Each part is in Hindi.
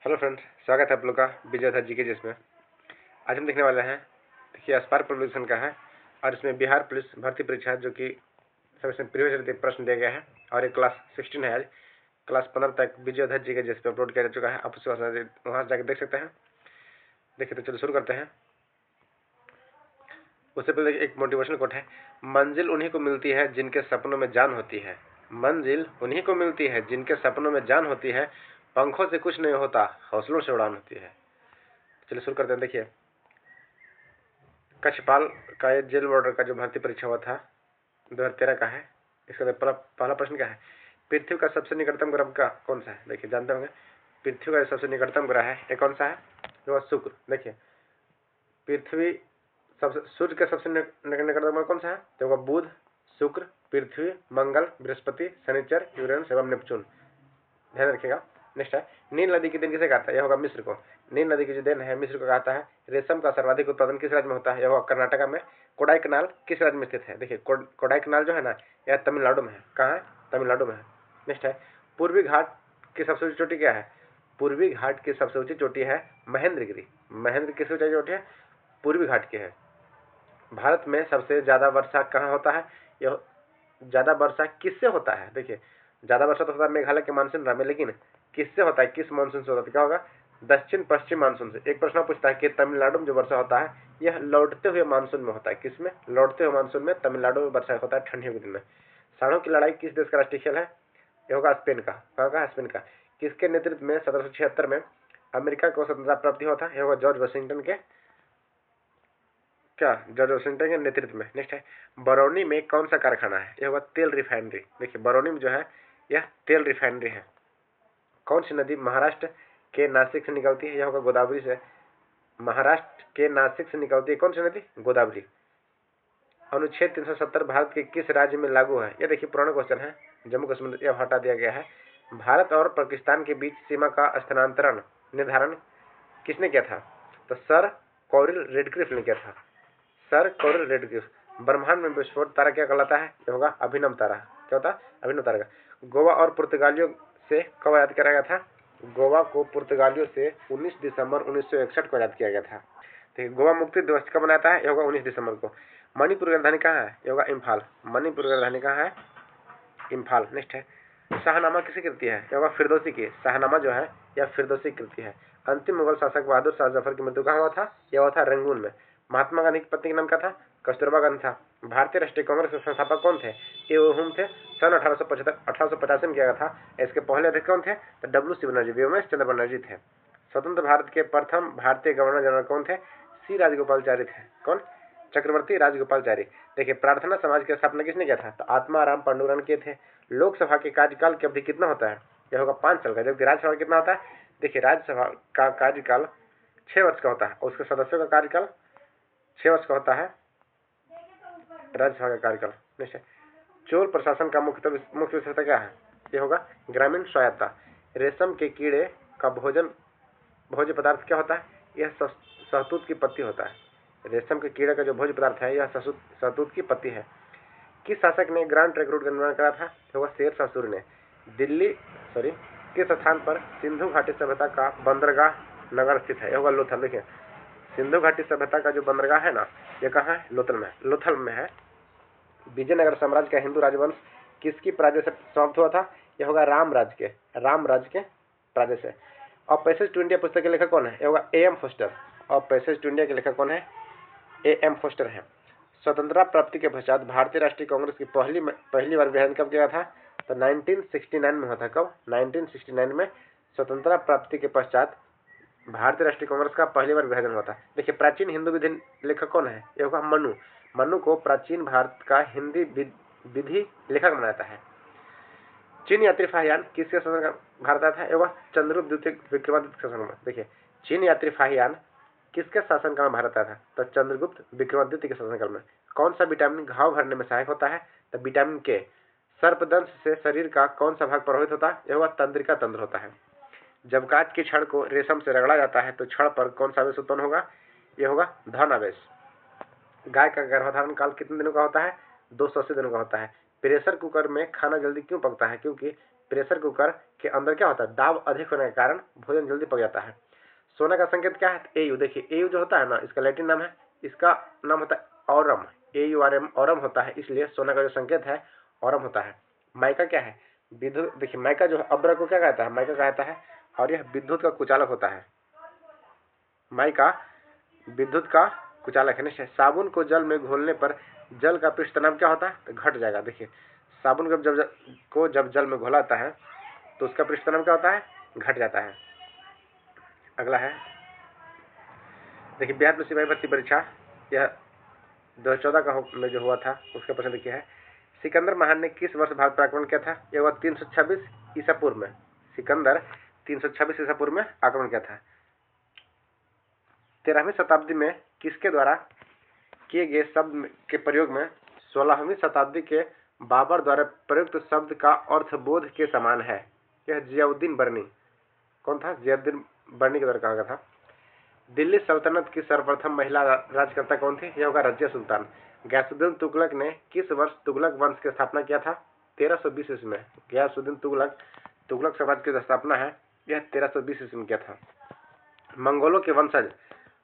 हेलो फ्रेंड्स, स्वागत है आप लोग का विजय था जी के जिसमें आज हम देखने वाले हैं। देखिए, स्पार्क पब्लिकेशन का है और इसमें बिहार पुलिस भर्ती परीक्षा जो कि सबसे प्रीवियस प्रश्न दिया गया है और ये क्लास 16 है। आज क्लास 15 तक विजय धर जी के जिस पे अपलोड किया जा चुका है। आप उसे वहाँ जाकर देख सकते हैं। देखिए, तो चलो शुरू करते हैं। उससे पहले एक मोटिवेशनल कोट है, मंजिल उन्हीं को मिलती है जिनके सपनों में जान होती है। मंजिल उन्हीं को मिलती है जिनके सपनों में जान होती है। पंखों से कुछ नहीं होता, हौसलों से उड़ान होती है। चलिए शुरू करते हैं। देखिए, कक्षपाल का ये जेल वार्डर का जो भर्ती परीक्षा हुआ था 2013 का है। इसका पहला प्रश्न क्या है, पृथ्वी का सबसे निकटतम ग्रह का कौन सा है। देखिए, जानते होंगे पृथ्वी का सबसे निकटतम ग्रह है ये कौन सा है, जो शुक्र। देखिए, पृथ्वी सबसे सूर्य के सबसे निकटतम ग्रह कौन सा है, तो बुध, शुक्र, पृथ्वी, मंगल, बृहस्पति, शनिचर, यूरेनस एवं नेपच्यून। ध्यान रखिएगा। नेक्स्ट है, नील नदी की देन किसे कहता है, यह होगा मिस्र को। नील नदी की जो देन है मिस्र को कहता है। रेशम का सर्वाधिक उत्पादन किस राज्य में होता है, यह होगा कर्नाटका में। कोडाईकनाल किस राज्य में स्थित है, देखिए कोडाईकनाल जो है ना, यह तमिलनाडु में है। कहाँ है, तमिलनाडु में है। नेक्स्ट है, पूर्वी घाट की सबसे ऊंची चोटी क्या है, पूर्वी घाट की सबसे ऊंची चोटी है महेंद्रगिरी। महेंद्र किस ऊंचाई चोटी है, पूर्वी घाट की है। भारत में सबसे ज्यादा वर्षा कहाँ होता है, यह ज्यादा वर्षा किससे होता है। देखिए, ज्यादा वर्षा तो होता है मेघालय के मानसून में, लेकिन किससे होता है, किस मानसून से होता है, क्या होगा, दक्षिण पश्चिम मानसून से। एक प्रश्न पूछता है कि तमिलनाडु में जो वर्षा होता है यह लौटते हुए मानसून में होता है। किसमें, लौटते हुए मानसून में तमिलनाडु में वर्षा होता है ठंडियों के दिन में। साड़ों की लड़ाई किस देश का राष्ट्रीय खेल है, यह होगा स्पेन का। कहाँ का, स्पेन का। किसके नेतृत्व में 1776 में अमेरिका को स्वतंत्रता प्राप्ति हुआ था, यह होगा जॉर्ज वाशिंगटन के, क्या, जॉर्ज वाशिंगटन के नेतृत्व में। नेक्स्ट है, बरौनी में कौन सा कारखाना है, यह होगा तेल रिफाइनरी। देखिए, बरौनी में जो है यह तेल रिफाइनरी है। कौन सी नदी महाराष्ट्र के नासिक से निकलती है, यह होगा गोदावरी से। महाराष्ट्र के नासिक से निकलती है कौन सी नदी, गोदावरी। अनुच्छेद 370 भारत के किस राज्य में लागू है, यह देखिए पुराना क्वेश्चन है, जम्मू कश्मीर, यह हटा दिया गया है। भारत और पाकिस्तान के बीच सीमा का स्थानांतरण निर्धारण किसने किया था, तो सर कॉरिल रेडक्लिफ ने किया था। Sir Cyril Radcliffe. ब्रह्मांड में विस्फोट तारा क्या कहलाता है, यह होगा अभिनव तारा। क्या होता है, अभिनव तारा का। गोवा और पुर्तगालियों से कब आजाद कराया गया था, गोवा को पुर्तगालियों से 19 दिसंबर 1961 को आजाद किया गया था। देखिए, गोवा मुक्ति दिवस कब मनाता है, यह होगा 19 दिसंबर को। मणिपुर की राजधानी कहाँ है, यह होगा इम्फाल। मणिपुर की राजधानी कहाँ है, इम्फाल। नेक्स्ट है, शाहनामा किसी कृति है, यह होगा फिरदौसी की। शाहनामा जो है यह फिरदौसी कृति है। अंतिम मुगल शासक बहादुर शाह जफर की मृत्यु कहाँ हुआ था, यह हुआ था रंगून में। महात्मा गांधी की पत्नी का नाम क्या था, कस्तूरबा गांधी था। भारतीय राष्ट्रीय कांग्रेस के संस्थापक कौन थे, ए ओ हुम थे। सन 1885 में किया गया था। इसके पहले अध्यक्ष कौन थे, तो डब्ल्यू.सी. बनर्जी, व्योमेश चंद्र बनर्जी थे। स्वतंत्र भारत के प्रथम भारतीय गवर्नर जनरल कौन थे, सी राजगोपालचारी थे। कौन, चक्रवर्ती राजगोपालचारी। देखिए, प्रार्थना समाज की स्थापना किसने किया था, तो आत्माराम पांडुरंग किए थे। लोकसभा के कार्यकाल की अवधि कितना होता है, यह होगा 5 साल का, जबकि राज्यसभा कितना होता है। देखिए, राज्यसभा का कार्यकाल 6 वर्ष का होता है, उसके सदस्यों का कार्यकाल 6 वर्ष का होता है, राज्यसभा का कार्यकाल। निश्चय। चोल प्रशासन का मुख्य विशेषता क्या है, यह होगा ग्रामीण स्वायत्ता। रेशम के कीड़े का भोज्य पदार्थ क्या होता है, यह शहतूत की पत्ती होता है। रेशम के कीड़े का जो भोज्य पदार्थ है यह शहतूत की पत्ती है। किस शासक ने ग्रांड ट्रैंक रोड का निर्माण करा था, तो शेर शाह सूरी ने। किस स्थान पर सिंधु घाटी सभ्यता का बंदरगाह नगर स्थित है, यह होगा लोथल। देखिए, सिंधु घाटी सभ्यता का जो बंदरगाह है ना, यह कहाँ है, लोथल में है। विजयनगर साम्राज्य का हिंदू राजवंश किसकी प्राज्य से समाप्त हुआ था, यह होगा राम राज्य के प्राज्य से। और पैसेज टू इंडिया पुस्तक के लेखक कौन है, यह होगा ए एम फोस्टर। और पैसेज टू इंडिया के लेखक कौन है, ए एम फोस्टर है। स्वतंत्रता प्राप्ति के पश्चात भारतीय राष्ट्रीय कांग्रेस की पहली बार विभाजन कब किया था, तो 1969 में हुआ था। कब, 1969 में स्वतंत्रता प्राप्ति के पश्चात भारतीय राष्ट्रीय कांग्रेस का पहली बार विभाजन हुआ था। देखिए, प्राचीन हिंदू विधि लेखक कौन है, यह होगा मनु। मनु को प्राचीन भारत का हिंदी विधि लेखक माना है। चीन यात्री फाहियान किसके शासन का भारत आया था, यह होगा चंद्रगुप्त द्वितीय विक्रमादित्य के शासन में। देखिए, चीन यात्री फाहियान किसके शासनकाल में भारत आया था, तो चंद्रगुप्त विक्रमादित्य के शासनकाल में। कौन सा विटामिन घाव भरने में सहायक होता है, तो विटामिन के। सर्पदंश से शरीर का कौन सा भाग प्रभावित होता है, यह होगा तंत्रिका तंत्र होता है। जब कांच की छड़ को रेशम से रगड़ा जाता है तो छड़ पर कौन सा आवेश उत्पन्न होगा, यह होगा धन आवेश। गाय का गर्भधारण काल कितने दिनों का होता है, 280 दिनों का होता है। प्रेशर कुकर में खाना जल्दी क्यों पकता है, क्योंकि प्रेशर कुकर के अंदर क्या होता है, दाब अधिक होने के कारण भोजन जल्दी पक जाता है। सोना का संकेत क्या है, एयू। देखिए एयू जो होता है ना, इसका लैटिन नाम है, इसका नाम होता है ऑरम, AURM, ऑरम होता है, इसलिए सोना का जो संकेत है ऑरम होता है। माइका क्या है, विद्युत। देखिए माइका जो है अब्र को क्या कहता है, माइका कहता है, और यह विद्युत का कुचालक होता है। माइका विद्युत का कुचालक है। निश्चय साबुन को जल में घोलने पर जल का पृष्ठ तनाव क्या होता है, तो घट जाएगा। देखिए साबुन को जब जल में घोलाता है तो उसका पृष्ठ तनाव क्या होता है, घट जाता है। अगला है, देखिए बिहार में सिपाही भर्ती परीक्षा यह 2014 का में जो हुआ था उसका प्रश्न देखिए है, सिकंदर महान ने किस वर्ष भारत पर आक्रमण किया था। यह हुआ 326 ईसा पूर्व में। सिकंदर 326 ईसा पूर्व में आक्रमण किया था। 13वीं शताब्दी में किसके द्वारा किए गए शब्द के प्रयोग में 16वीं शताब्दी के बाबर द्वारा प्रयुक्त शब्द का अर्थ बोध के समान है। यह जियाउद्दीन बर्नी। कौन था, जियाउद्दीन बर्नी के द्वारा कहा गया था। दिल्ली सल्तनत की सर्वप्रथम महिला राजकर्ता कौन थी, यह होगा रजिया सुल्तान। गयासुद्दीन तुगलक ने किस वर्ष तुगलक वंश की स्थापना किया था, 1320 ईस्वी में। गयासुद्दीन तुगलक साम्राज्य की स्थापना है, यह 1320 ईस्वी में किया था। मंगोलों के वंशज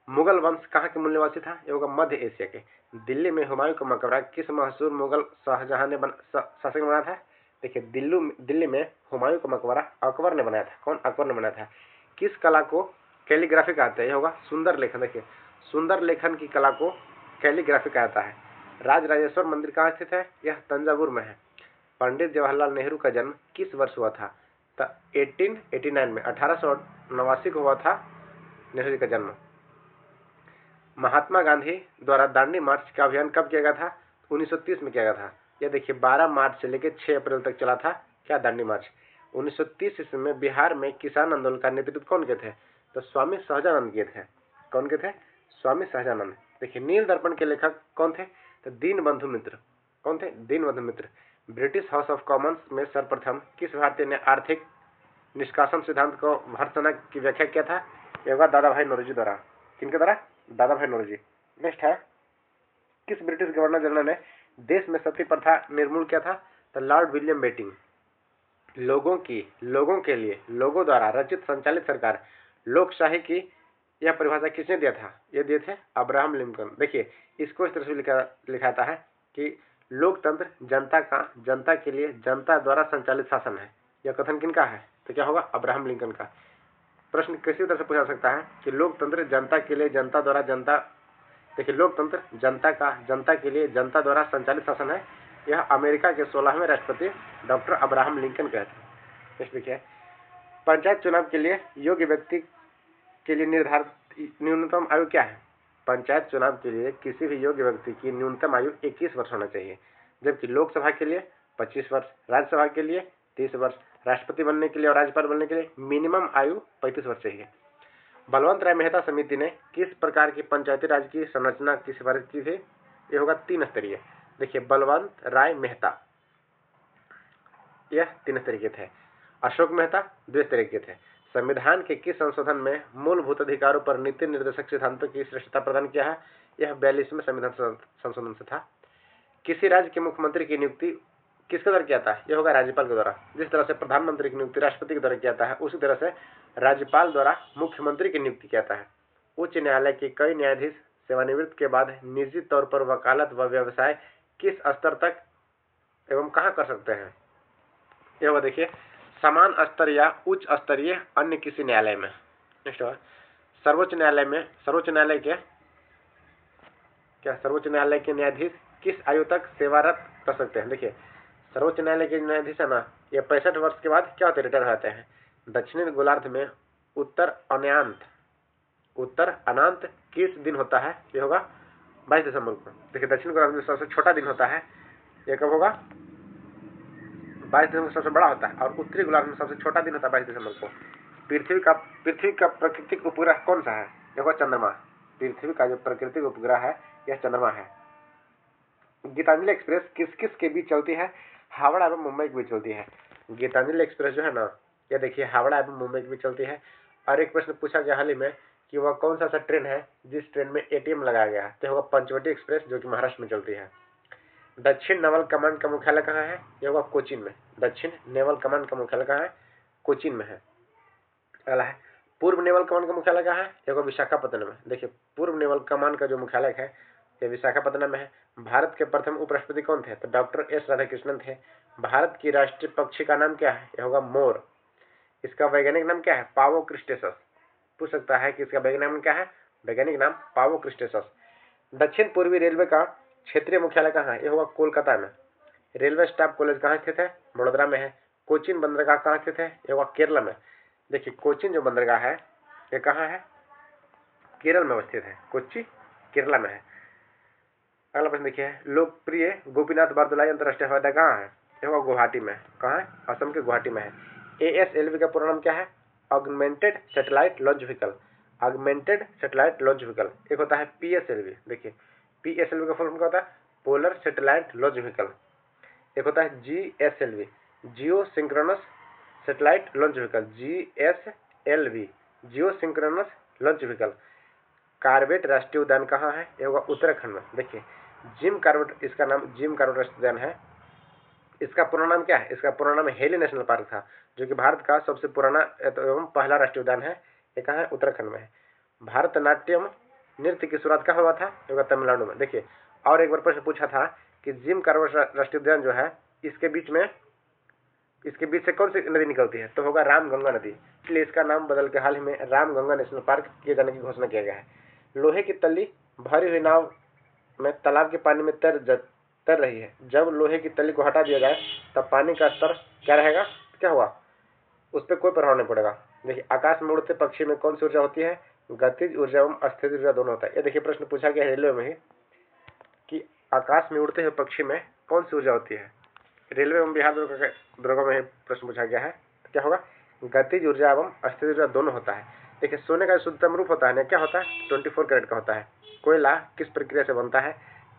मुगल वंश कहाँ के मूल निवासी था, यह होगा मध्य एशिया के। दिल्ली में हुमायूं का मकबरा किस मशहूर मुगल शाहजहां ने शासक ने बनाया था। देखिए दिल्ली में हुमायूं का मकबरा अकबर ने बनाया था। कौन, अकबर ने बनाया था। किस कला को कैलीग्राफी कहते हैं, यह होगा सुंदर लेखन। देखिए सुंदर लेखन की कला को कैलीग्राफी कहता है। राजराजेश्वर मंदिर कहाँ स्थित है, यह तंजावुर में है। पंडित जवाहरलाल नेहरू का जन्म किस वर्ष हुआ था, 1889 में, 1889 को हुआ था नेहरू जी का जन्म। महात्मा गांधी द्वारा दांडी मार्च का अभियान कब किया गया था, 1930 में किया गया था। यह देखिए 12 मार्च से लेकर 6 अप्रैल तक चला था क्या, दांडी मार्च। 1930 ईस्वी में बिहार में किसान आंदोलन का नेतृत्व कौन के थे, तो स्वामी सहजानंद के थे। कौन के थे, स्वामी सहजानंद। देखिए नील दर्पण के लेखक कौन थे, तो दीनबंधु मित्र। कौन थे, दीनबंधु मित्र। ब्रिटिश हाउस ऑफ कॉमन्स में सर्वप्रथम किस भारतीय ने आर्थिक निष्कासन सिद्धांत को भर्त्सना की व्याख्या किया था, यह होगा दादा भाई नौरोजी द्वारा। किनके द्वारा, दादा भाई नौरोजी। नेक्स्ट है, किस ब्रिटिश गवर्नर जनरल ने देश में सती प्रथा निर्मूल किया था, तो लॉर्ड विलियम बेटिंग। लोगों के लिए लोगों द्वारा रचित संचालित सरकार लोकशाही की यह परिभाषा किसने दिया था, ये दिए थे अब्राहम लिंकन। देखिए इसको इस तरह से लिखाता है कि लोकतंत्र जनता के लिए जनता द्वारा संचालित शासन है। यह कथन किनका है, तो क्या होगा, अब्राहम लिंकन का। प्रश्न किसी तरह से पूछा सकता है कि लोकतंत्र जनता के लिए जनता द्वारा देखिए लोकतंत्र जनता के लिए जनता द्वारा संचालित शासन है, यह अमेरिका के 16वें राष्ट्रपति डॉक्टर अब्राहम लिंकन कहते हैं। देखिए पंचायत चुनाव के लिए योग्य व्यक्ति के लिए निर्धारित न्यूनतम आयु क्या है। पंचायत चुनाव के लिए किसी भी योग्य व्यक्ति की न्यूनतम आयु 21 वर्ष होना चाहिए, जबकि लोकसभा के लिए 25 वर्ष, राज्यसभा के लिए 30 वर्ष, राष्ट्रपति बनने के लिए और राज्यपाल बनने के लिए मिनिमम आयु 35 वर्ष चाहिए। बलवंत राय मेहता समिति ने किस प्रकार की पंचायती राज की संरचना की सिफारिश की थी, ये होगा 3 स्तरीय। देखिए बलवंत राय मेहता यह 3 स्तरीय के थे, अशोक मेहता 2 स्तरीय के थे। संविधान के किस संशोधन में मूलभूत अधिकारों पर नीति निर्देशक सिद्धांतों की श्रेष्ठता प्रदान किया है, यह 42वें संविधान संशोधन से था। किसी राज्य के मुख्यमंत्री की नियुक्ति किसके द्वारा किया था, यह होगा राज्यपाल के द्वारा। जिस तरह से प्रधानमंत्री की नियुक्ति राष्ट्रपति के द्वारा किया है, उसी तरह से राज्यपाल द्वारा मुख्यमंत्री की नियुक्ति किया है। उच्च न्यायालय के कई न्यायाधीश सेवानिवृत्ति के बाद निजी तौर पर वकालत व व्यवसाय किस स्तर तक एवं कहाँ कर सकते हैं, यह होगा देखिए समान स्तर या उच्च स्तरीय अन्य किसी न्यायालय में। नेक्स्ट सर्वोच्च न्यायालय के न्यायाधीश किस आयु तक सेवारत कर सकते हैं। देखिए सर्वोच्च न्यायालय के न्यायाधीश है ना, ये 65 वर्ष के बाद क्या होते हैं, रिटायर हो जाते हैं। दक्षिणी गोलार्ध में उत्तर अनांत किस दिन होता है, ये होगा 22 दिसंबर को। देखिए दक्षिण गोलार्ध में सबसे छोटा दिन होता है, ये कब होगा, 22 दिसंबर सबसे बड़ा होता है, और उत्तरी गोलार्ध में सबसे छोटा दिन होता है 22 दिसंबर को। पृथ्वी का प्राकृतिक उपग्रह कौन सा है, देखो चंद्रमा। पृथ्वी का जो प्राकृतिक उपग्रह है यह चंद्रमा है। गीतांजलि एक्सप्रेस किस किस के बीच चलती है, हावड़ा एवं मुंबई के बीच चलती है। गीतांजलि एक्सप्रेस जो है ना, यह देखिए हावड़ा एवं मुंबई के बीच चलती है। और एक प्रश्न पूछा गया हाल ही में कि वह कौन सा ट्रेन है जिस ट्रेन में ATM लगाया गया है, तो होगा पंचवटी एक्सप्रेस जो कि महाराष्ट्र में चलती है। दक्षिण नेवल कमांड का मुख्यालय कहाँ है? ये होगा कोचीन में। दक्षिण नेवल कमांड का मुख्यालय कहाँ है? कोचीन में है। अगला है पूर्व नेवल कमांड का मुख्यालय कहाँ है? ये होगा विशाखापत्तनम में। देखिए पूर्व नेवल कमांड का जो मुख्यालय है ये विशाखापत्तनम में है। भारत के प्रथम उपराष्ट्रपति कौन थे? तो डॉक्टर एस राधाकृष्णन थे। भारत की राष्ट्रीय पक्षी का नाम क्या है? यह होगा मोर। इसका वैज्ञानिक नाम क्या है? पावो क्रिस्टेसस। पूछ सकता है कि इसका वैज्ञानिक नाम क्या है? वैज्ञानिक नाम पावो क्रिस्टेसस। दक्षिण पूर्वी रेलवे का क्षेत्रीय मुख्यालय कहाँ है? यह होगा कोलकाता में। रेलवे स्टाफ कॉलेज कहाँ स्थित है? वडोदरा में है। कोचीन बंदरगाह कहाँ स्थित है? यह होगा केरला में। देखिए कोचीन जो बंदरगाह है ये कहाँ है? केरल में अवस्थित है। कोच्चि केरला में है। अगला प्रश्न देखिए लोकप्रिय गोपीनाथ बरदलाई अंतरराष्ट्रीय हवाई अड्डा कहाँ है? यह होगा गुवाहाटी में। कहाँ है? असम के गुवाहाटी में है। ASLV का पूरा नाम क्या है? Augmented satellite launch vehicle. Augmented satellite launch vehicle. एक होता है PSLV। देखिए PSLV का फुल फॉर्म क्या होता है? Polar satellite launch vehicle. एक होता है GSLV, geosynchronous satellite launch vehicle. GSLV, geosynchronous launch vehicle. Corbett राष्ट्रीय उद्यान कहाँ है? यह होगा उत्तराखंड में। देखिए जिम कार्बेट, इसका नाम जिम कार्बेट राष्ट्रीय उद्यान है। इसका पूरा नाम क्या है? इसका पूरा नाम हेली नेशनल पार्क था, जो कि भारत का सबसे पुराना एवं पहला राष्ट्रीय उद्यान है। ये कहाँ है? उत्तराखंड में है। भारतनाट्यम नृत्य की शुरुआत कहाँ हुआ था? ये होगा तमिलनाडु में। देखिए और एक बार प्रश्न पूछा था कि जिम कार्बेट राष्ट्रीय उद्यान जो है इसके बीच से कौन सी नदी निकलती है? तो होगा रामगंगा नदी। इसलिए इसका नाम बदल के हाल ही में रामगंगा नेशनल पार्क किए जाने की घोषणा किया गया है। लोहे की तल्ली भरी हुई नाव में तालाब के पानी में तर रही है। जब लोहे की तल्ली को हटा दिया जाए तब पानी का स्तर क्या रहेगा? क्या हुआ? उस पर कोई प्रभाव नहीं पड़ेगा। देखिए आकाश में उड़ते पक्षी में कौन सी ऊर्जा होती है? गतिज ऊर्जा एवं अस्थिर ऊर्जा दोनों होता है। ये देखिए प्रश्न पूछा गया रेलवे में ही कि आकाश में उड़ते हुए पक्षी में कौन सी ऊर्जा होती है? रेलवे एवं बिहार दुर्गा में प्रश्न पूछा गया है। तो क्या होगा? गतिज ऊर्जा एवं अस्थिर ऊर्जा दोनों होता है। देखिए सोने का शुद्धतम रूप होता है ना, क्या होता है? 24 कैरेट का होता है। कोयला किस प्रक्रिया से बनता है?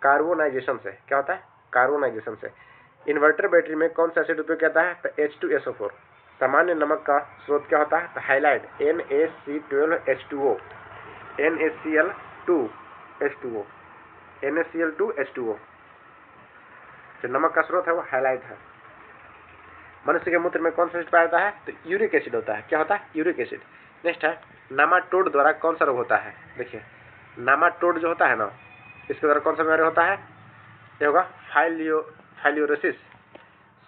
कार्बोनाइजेशन से। क्या होता है? कार्बोनाइजेशन से। इन्वर्टर बैटरी में कौन सा एसिड उपयोग किया जाता है? तो H2SO4। सामान्य नमक का स्रोत क्या होता है? तो हाइलाइट NaC12H2O, NaCl2H2O, NaCl2H2O। जो नमक का स्रोत है वो हाइलाइट है। मनुष्य के मूत्र में कौन सा एसिड पाया जाता है? तो यूरिक एसिड होता है। क्या होता है? Uric acid. नेक्स्ट है नामाटोड द्वारा कौन सा रोग होता है? देखिए नामाटोड जो होता है ना, इसके द्वारा कौन सा बीमारी होता है? ये होगा फाइलियोरोसिस।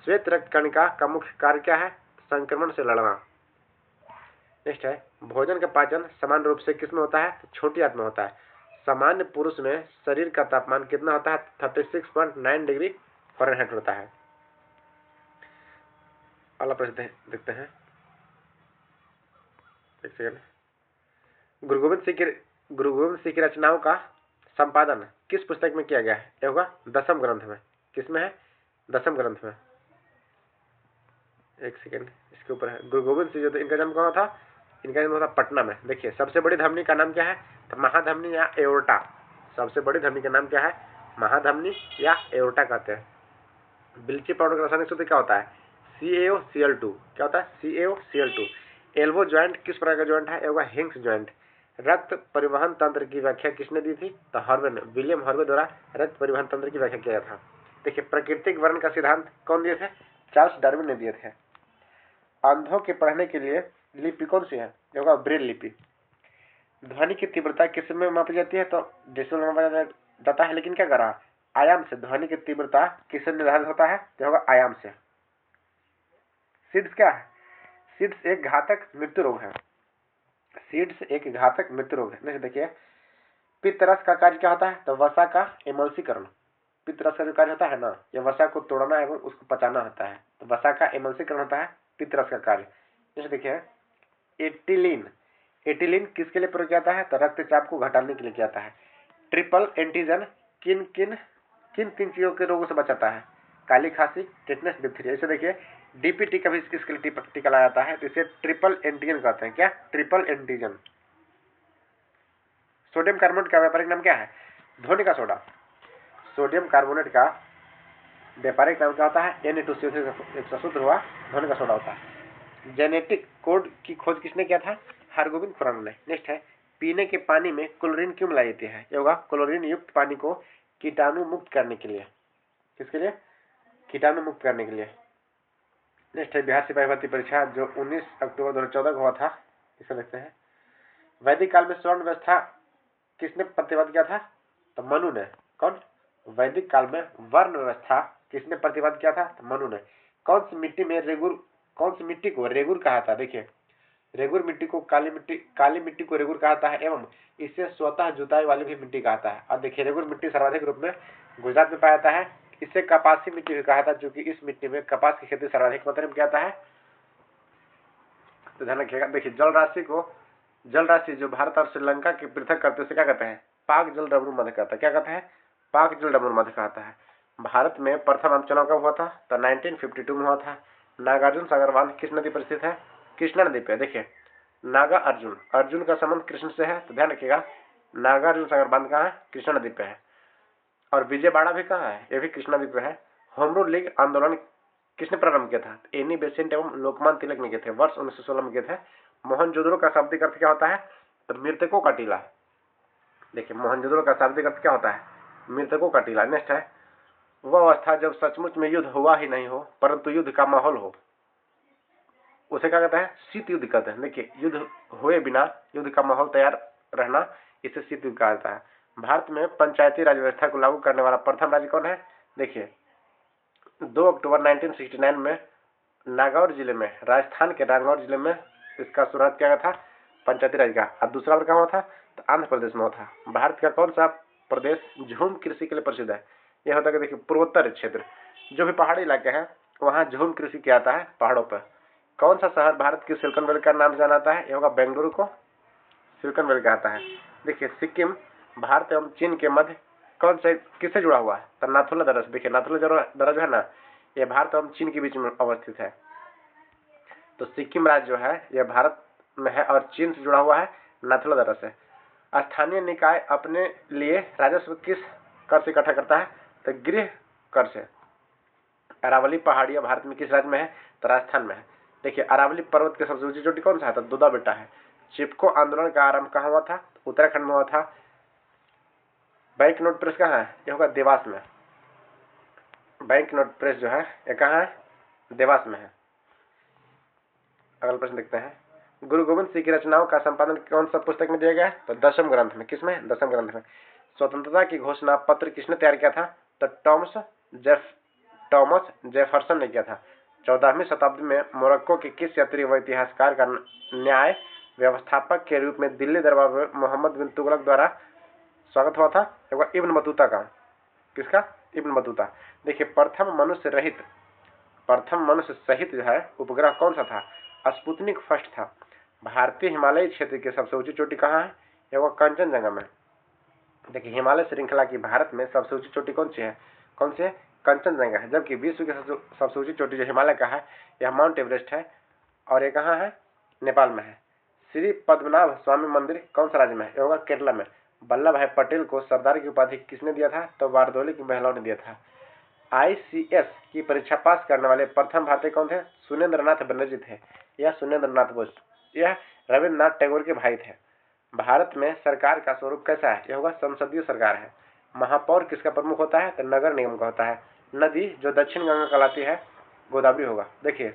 श्वेत रक्त कणिका का मुख्य कार्य क्या है? संक्रमण से लड़ना। नेक्स्ट है भोजन का पाचन समान रूप से किसमें होता है? तो छोटी आंत में होता है। सामान्य पुरुष में शरीर का तापमान कितना होता है? 36.9 डिग्री फ़ारेनहाइट होता है। अगला प्रश्न देखते हैं। एक सेकंड। गुरु गोविंद सिंह की रचनाओं का संपादन किस पुस्तक में किया गया है? यह होगा दसम ग्रंथ में। किसमें है? दसम ग्रंथ में। एक सेकंड इसके ऊपर है। गुरु गोविंद सिंह जो इनका जन्म कहाँ था? इनका जन्म था पटना में। देखिए सबसे बड़ी धमनी का नाम क्या है? तो महाधमनी या एओर्टा। सबसे बड़ी धमनी का नाम क्या है? महाधमनी या एओर्टा कहते हैं। ब्लीचिंग पाउडर का रासायनिक सूत्र क्या होता है? CaOCl2। क्या होता है? CaOCl2। एल्बो ज्वाइंट किस प्रकार का ज्वाइंट है? यह होगा हिंग्स ज्वाइंट। रक्त परिवहन तंत्र की व्याख्या किसने दी थी? तो हार्वे, विलियम हार्वे द्वारा रक्त परिवहन तंत्र की व्याख्या किया था। देखिए प्राकृतिक वर्ण का सिद्धांत कौन दिए थे? चार्ल्स डार्विन ने दिए थे। अंधों के पढ़ने के लिए लिपि कौन सी है? यह होगा ब्रेल लिपि। ध्वनि की तीव्रता किस में मापी जाती है? तो डेसिबल में मापा जाता है, लेकिन क्या कर रहा? आयाम से। ध्वनि की तीव्रता किससे निर्धारित होता है? यह होगा आयाम से। सीड्स क्या है? सीड्स एक घातक मृत्यु रोग है। सीड्स एक घातक मृत्यु रोग है। नहीं देखिए पित्तरस का कार्य क्या होता है? तो वसा का एमल्सीकरण। पित्तरस का जो कार्य होता है ना, यह वसा को तोड़ना एवं उसको पचाना होता है। तो वसा का एमल्सीकरण होता है पित्तरस का कार्य। जैसे देखिए एटिलीन। एटिलीन किसके लिए प्रयोग किया जाता है? तो रक्तचाप को घटाने के लिए किया जाता है। ट्रिपल एंटीजन किन तीन चीजों के रोगों से बचाता है? काली खांसी, टिटनेस, डिप्थीरिया। इसे देखिए DPT का भी इसके लिए टीका लाया जाता है, तो इसे ट्रिपल एंटीजन कहते हैं। क्या? Triple antigen. सोडियम कार्बोनेट का व्यापारिक नाम क्या है? ध्वनि का सोडा। सोडियम कार्बोनेट का व्यापारिक नाम क्या होता है? Na2CO3 एक सूत्र हुआ, ध्वनि का सोडा होता है। जेनेटिक कोड की खोज किसने किया था? हरगोविंद खुराना ने। नेक्स्ट है पीने के पानी में क्लोरीन क्यों मिलाई जाती है? यह होगा क्लोरीन युक्त पानी को कीटाणु मुक्त करने के लिए। किसके लिए? कीटाणु मुक्त करने के लिए। नेक्स्ट है बिहार सिपाही भर्ती परीक्षा जो 19 अक्टूबर 2014 को हुआ था, इसे देखते हैं। वैदिक काल में स्वर्ण व्यवस्था किसने प्रतिपादित किया था? तो मनु ने। कौन? वैदिक काल में वर्ण व्यवस्था किसने प्रतिपादित किया था? तो मनु ने। कौन सी मिट्टी को रेगुर कहा था? देखिए, रेगुर मिट्टी को काली मिट्टी को रेगुर कहता है एवं इसे स्वतः जुताई वाली भी मिट्टी कहता है। और देखिए, रेगुर मिट्टी सर्वाधिक रूप में गुजरात में पाया जाता है। इसे कपासी मिट्टी भी कहा था, जो कि इस मिट्टी में कपास की खेती सर्वाधिक मात्रा में किया जाता है। तो ध्यान रखिएगा। देखिए, जल राशि जो भारत और श्रीलंका के पृथक करते उसे क्या कहते हैं? पाक जल डमरू मध्य कहता है। क्या कहते हैं? पाक जल डमरू मध्य कहता है। भारत में प्रथम आम चुनाव कब हुआ था? तो 1952 में हुआ था। नागार्जुन सागर बांध किस नदी पर स्थित है? कृष्णा नदी पे। देखिए, नागा अर्जुन का संबंध कृष्ण से है, तो ध्यान रखिएगा, नागार्जुन सागर बांध कहाँ है? कृष्णा नदी पे है। और विजयवाड़ा भी कहाँ है? ये भी कृष्णा नदी पे है। होम रूल लीग आंदोलन किसने प्रारंभ किया था? एनी बेसेंट एवं लोकमान्य तिलक ने किए थे, वर्ष 1916 में किए थे। मोहनजोदड़ो का शाब्दिक अर्थ क्या होता है? तो मृतकों का टीला। देखिए, मोहनजोदड़ो का शाब्दिक अर्थ क्या होता है? मृतकों का टीला। नेक्स्ट है, वह अवस्था जब सचमुच में युद्ध हुआ ही नहीं हो परंतु युद्ध का माहौल हो, उसे क्या कहते हैं? शीत युद्ध कहते हैं। देखिए, युद्ध हुए बिना युद्ध का माहौल तैयार रहना, इसे शीत युद्ध कहा जाता है। भारत में पंचायती राज व्यवस्था को लागू करने वाला प्रथम राज्य कौन है? देखिए, 2 अक्टूबर 1969 में नागौर जिले में, राजस्थान के नागौर जिले में इसका शुरुआत किया गया था पंचायती राज का। और दूसरा बार कहाँ हुआ था? तो आंध्र प्रदेश में हुआ था। भारत का कौन सा प्रदेश झूम कृषि के लिए प्रसिद्ध है? यह होता है कि देखिए, पूर्वोत्तर क्षेत्र, जो भी पहाड़ी इलाके हैं वहाँ झूम कृषि किया जाता है पहाड़ों पर। कौन सा शहर भारत की सिलिकॉन वैली का नाम जाना जाता है? यह होगा बेंगलुरु को सिलिकॉन वैली कहता है। देखिए, सिक्किम भारत एवं चीन के मध्य कौन से किससे जुड़ा हुआ है? तो नाथुला दर्रा से। देखिए, नाथुला दर्रा जो है ना, यह भारत एवं चीन के बीच में अवस्थित है। तो सिक्किम राज्य जो है यह भारत में है और चीन से जुड़ा हुआ है नाथुला दर्रा से। स्थानीय निकाय अपने लिए राजस्व किस कर से इकट्ठा करता है? तो गृह कर से। अरावली पहाड़ियां भारत में किस राज्य में है? तो राजस्थान में है। देखिए, अरावली पर्वत के सबसे ऊंची चोटी कौन सा है? तो दुदा बेटा है। चिपको आंदोलन का आरंभ कहाँ हुआ था? उत्तराखंड में हुआ था। बैंक नोट प्रेस कहाँ है? यह होगा देवास में। बैंक नोट प्रेस जो है यह कहाँ है? देवास में है। अगला प्रश्न देखते हैं। गुरु गोविंद सिंह की रचनाओं का संपादन कौन सा पुस्तक में दिया गया है? तो दशम ग्रंथ में। किसमें? दशम ग्रंथ में। स्वतंत्रता की घोषणा पत्र किसने तैयार किया था? तो टॉमस जेफरसन ने किया था। 14वीं शताब्दी में मोरक्को के किस यात्री व इतिहासकार का न्याय व्यवस्थापक के रूप में दिल्ली दरबार में मोहम्मद बिन तुगलक द्वारा स्वागत हुआ था? इब्न बतूता का। किसका? Ibn Battuta. देखिए, प्रथम मनुष्य सहित जो है उपग्रह कौन सा था? स्पुतनिक फर्स्ट था। भारतीय हिमालयी क्षेत्र की सबसे ऊंची चोटी कहाँ है? यह कंचनजंगा में। देखिए, हिमालय श्रृंखला की भारत में सबसे ऊंची चोटी कौन सी है? कौन सी है? कंचनजंगा है। जबकि विश्व की सबसे ऊंची चोटी जो हिमालय का है यह माउंट एवरेस्ट है और ये कहाँ है? नेपाल में है। श्री पद्मनाभ स्वामी मंदिर कौन सा राज्य में है? यह होगा केरला में। वल्लभ भाई पटेल को सरदार की उपाधि किसने दिया था? तो बारदौली की महिलाओं ने दिया था। ICS की परीक्षा पास करने वाले प्रथम भारतीय कौन थे? सुरेंद्र नाथ बनर्जी थे। यह सुरेंद्र नाथ बोस, यह रविन्द्रनाथ टैगोर के भाई थे। भारत में सरकार का स्वरूप कैसा है? यह होगा संसदीय सरकार है। महापौर किसका प्रमुख होता है? तो नगर निगम का होता है। नदी जो दक्षिण गंगा कहलाती है गोदावरी होगा। देखिए,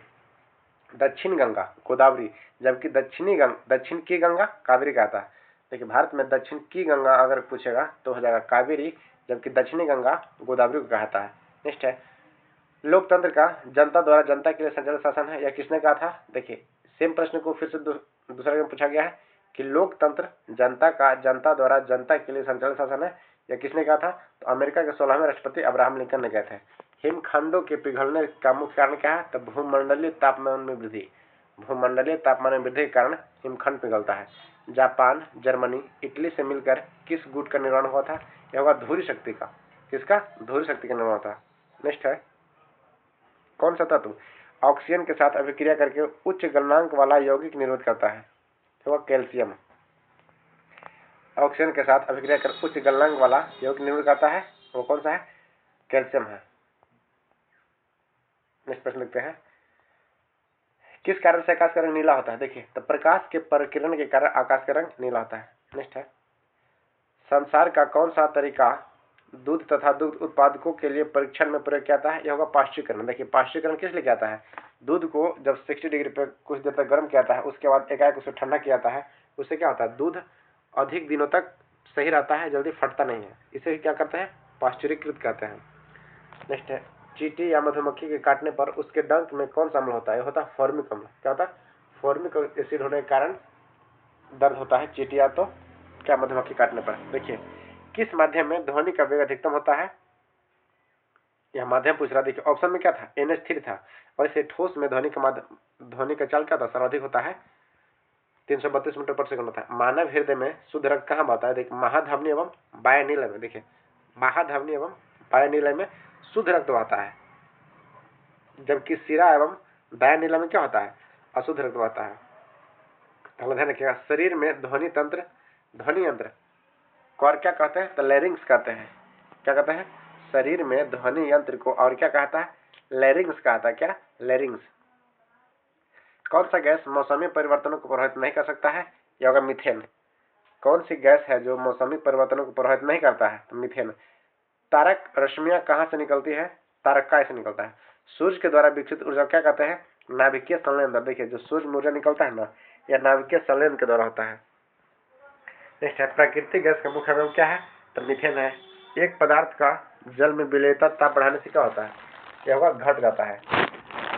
दक्षिण गंगा गोदावरी, जबकि दक्षिण की गंगा कावेरी कहता है। देखिए, भारत में दक्षिण की गंगा अगर पूछेगा तो हो जाएगा कावेरी, जबकि दक्षिणी गंगा गोदावरी को कहता है। नेक्स्ट है, लोकतंत्र का जनता द्वारा जनता के लिए संचालित शासन है, यह किसने कहा था? देखिए, सेम प्रश्न को फिर से दूसरा में पूछा गया है कि लोकतंत्र जनता का जनता द्वारा जनता के लिए संचालित शासन है, यह किसने कहा था? तो अमेरिका के 16वें राष्ट्रपति अब्राहम लिंकन ने कहे थे। हिमखंडों के पिघलने का मुख्य कारण क्या है? तो भूमंडलीय तापमान में वृद्धि। भूमंडलीय तापमान में वृद्धि के कारण हिमखंड पिघलता है। जापान, जर्मनी, इटली से मिलकर किस गुट का निर्माण हुआ था? यह होगा धूरी शक्ति का। किसका? धूरी शक्ति का निर्माण था। नेक्स्ट है, कौन सा तत्व ऑक्सीजन के साथ अभिक्रिया करके उच्च गलनांक वाला यौगिक निर्मित करता है? तो कैल्शियम। ऑक्सीजन के साथ अभिक्रिया कर उच्च गलनांक वाला यौगिक निर्मित करता है, वो कौन सा है? कैल्शियम है। नेक्स्ट प्रश्न लिखते हैं, किस कारण से आकाश का रंग नीला होता है? देखिए, तो प्रकाश के परिकिरण के कारण आकाश का रंग नीला होता है। नेक्स्ट है, संसार का कौन सा तरीका दूध तथा दूध उत्पादकों के लिए परीक्षण में प्रयोग किया जाता है, यह होगा पाश्चुरीकरण। देखिए पाश्चुरीकरण किस लिए किया जाता है? दूध को जब 60 डिग्री पे कुछ देर तक गर्म किया जाता है, उसके बाद एकाएक उसे ठंडा किया जाता है, उससे क्या होता है? दूध अधिक दिनों तक सही रहता है, जल्दी फटता नहीं है। इसे क्या करते हैं? पाश्चुरीकृत कहते हैं। नेक्स्ट है, चींटी या मधुमक्खी के काटने पर उसके डंक में कौन सा अम्ल होता है? होता है फॉर्मिक अम्ल। क्या होता है? फॉर्मिक एसिड होने के कारण दर्द होता है चींटी या तो क्या मधुमक्खी काटने पर। देखिए किस माध्यम में ध्वनि का वेग अधिकतम होता है? यह माध्यम पूछ रहा। देखिए ऑप्शन में क्या था? NH3 था। और इसे ठोस में ध्वनि का चाल क्या था? सर्वाधिक होता है 332 मीटर पर सेकंड होता है। मानव हृदय में शुद्ध रक्त कहाँ बहता है? देखिए महाधमनी एवं वायुनीलय में। देखिए महाधमनी एवं वायुनीलय में शुद्ध रक्त बहता है, जबकि शिरा एवं वायुनीलय में क्या होता है? अशुद्ध रक्त बहता है। ध्यान रखिएगा। शरीर में ध्वनि यंत्र को और क्या कहते हैं? तो लैरिंग्स कहते हैं। क्या कहते हैं? शरीर में ध्वनि यंत्र को और क्या कहता है? लैरिंग्स कहता है। क्या? लैरिंग्स। कौन सा गैस मौसमी परिवर्तनों को प्रभावित नहीं कर सकता है? यह होगा मीथेन। कौन सी गैस है जो मौसमी परिवर्तनों को प्रभावित नहीं करता है? तो मीथेन। तारक रश्मियां कहां से निकलती है? तारकाय से निकलता है। सूर्य के द्वारा विकसित ऊर्जा क्या कहते हैं? नाभिकीय संलयन। देखिए जो सूर्य में ऊर्जा निकलता है ना, यह नाभिकीय संलयन के द्वारा होता है। नेक्स्ट है, प्राकृतिक गैस का मुख्य अवयव क्या है? तो मीथेन है। एक पदार्थ का जल में विलेयता ताप बढ़ाने से क्या होता है? यह होगा घट जाता है।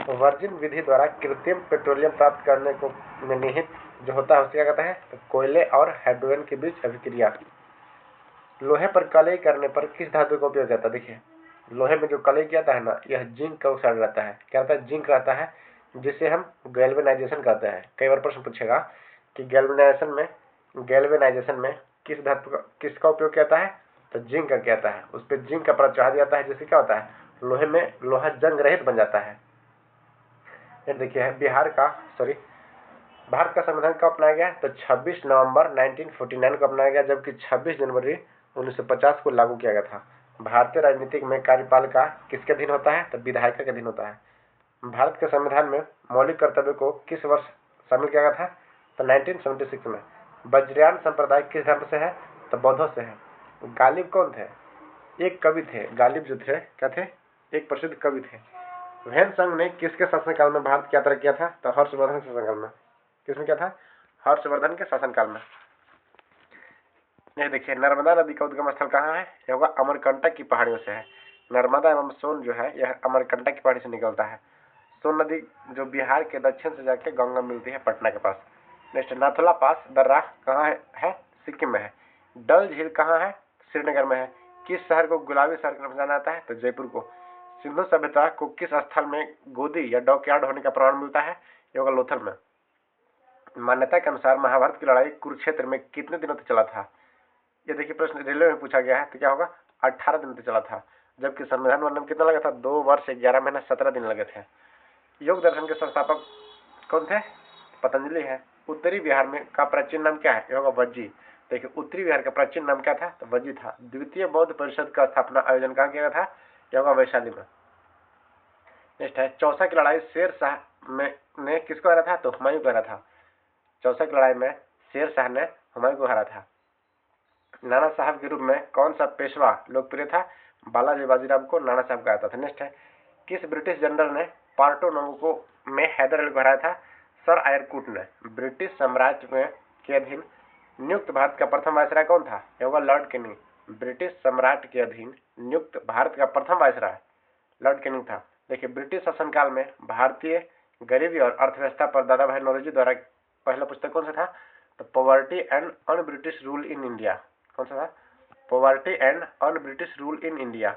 वर्जिन विधि द्वारा कृत्रिम पेट्रोलियम प्राप्त करने को में निहित जो होता है उसे क्या कहते हैं? तो कोयले और हाइड्रोजन के बीच अभिक्रिया। लोहे पर कलई करने पर किस धातु का उपयोग जाता है? देखिए लोहे में जो कलई किया जाता है ना, यह जिंक का ऑक्साइड रहता है। क्या रहता है? जिंक रहता है, जिसे हम गैल्वेनाइजेशन कहते हैं। कई बार प्रश्न पूछेगा कि गैल्वेनाइजेशन में किस धातु का किसका उपयोग किया जाता है? तो जिंक का किया जाता है। उस पर जिंक का परत चढ़ा दिया जाता है, जिससे क्या होता है? लोहे में लोहा जंग रहित बन जाता है। देखिए भारत का संविधान कब अपनाया गया? तो 26 नवंबर 1949 को अपनाया गया, जबकि 26 जनवरी 1950 को लागू किया गया था। भारतीय राजनीतिक में कार्यपालिका किसके अधीन होता है? तो विधायिका के अधीन होता है। भारत के संविधान में मौलिक कर्तव्य को किस वर्ष शामिल किया गया था? तो 1976 में। वज्रयान संप्रदाय किस धर्म से है? तो बौद्धों से है। गालिब कौन थे? एक कवि थे। गालिब जो थे क्या थे? एक प्रसिद्ध कवि थे। वैन ने किसके शासनकाल में भारत की यात्रा किया था? तो हर्षवर्धन के शासनकाल में। किसने किया था? हर्षवर्धन के शासनकाल में। ये देखिए नर्मदा नदी का उद्गम स्थल कहाँ है? यह होगा अमरकंटक की पहाड़ियों से है। नर्मदा एवं सोन जो है यह अमरकंटक की पहाड़ी से निकलता है। सोन नदी जो बिहार के दक्षिण से जाके गंगा मिलती है पटना के पास। नेक्स्ट, नाथुला पास दर्रा कहाँ है? सिक्किम में है। डल झील कहाँ है? श्रीनगर में है। किस शहर को गुलाबी शहर के नाम से जाना जाता है? तो जयपुर को। सिंधु सभ्यता को किस स्थल में गोदी या डॉकयार्ड होने का प्रमाण मिलता है? ये होगा लोथल में। मान्यता के अनुसार महाभारत की लड़ाई कुरुक्षेत्र में कितने दिनों तक चला था? ये देखिए प्रश्न रेलवे में पूछा गया है, तो क्या होगा? 18 दिन तक चला था, जबकि संविधान बनने में कितना लगा था? 2 वर्ष 11 महीना 17 दिन लगे थे। योग दर्शन के संस्थापक कौन थे? पतंजलि है। उत्तरी बिहार में का प्राचीन नाम क्या है? ये होगा वज्जी। देखिए उत्तरी बिहार का प्राचीन नाम क्या था? तो वज्जी था। द्वितीय बौद्ध परिषद का स्थापना आयोजन कहाँ किया गया था? यह होगा वैशाली में। नेक्स्ट है, चौसा की लड़ाई शेर शाह ने किसको हराया था? तो हुमायूं को हराया था। चौसा की लड़ाई में शेर शाह ने हुमायूं को हराया था। नाना साहब के रूप में कौन सा पेशवा लोकप्रिय था? बालाजी बाजीराव को नाना साहब कहा था। नेक्स्ट है, किस ब्रिटिश जनरल ने पार्टो नोवो में हैदर अली को हराया था? सर आयरकूट ने। ब्रिटिश साम्राज्य में के अधीन नियुक्त भारत का प्रथम वायसराय कौन था? यह होगा लॉर्ड कैनिंग। ब्रिटिश सम्राट के अधीन नियुक्त भारत का प्रथम वायसराय लॉर्ड कैनिंग था। देखिए ब्रिटिश शासनकाल में भारतीय गरीबी और अर्थव्यवस्था पर दादा भाई नौरोजी द्वारा पहला पुस्तक कौन सा था? तो poverty and un British rule in India. कौन सा था? Poverty and un British rule in India.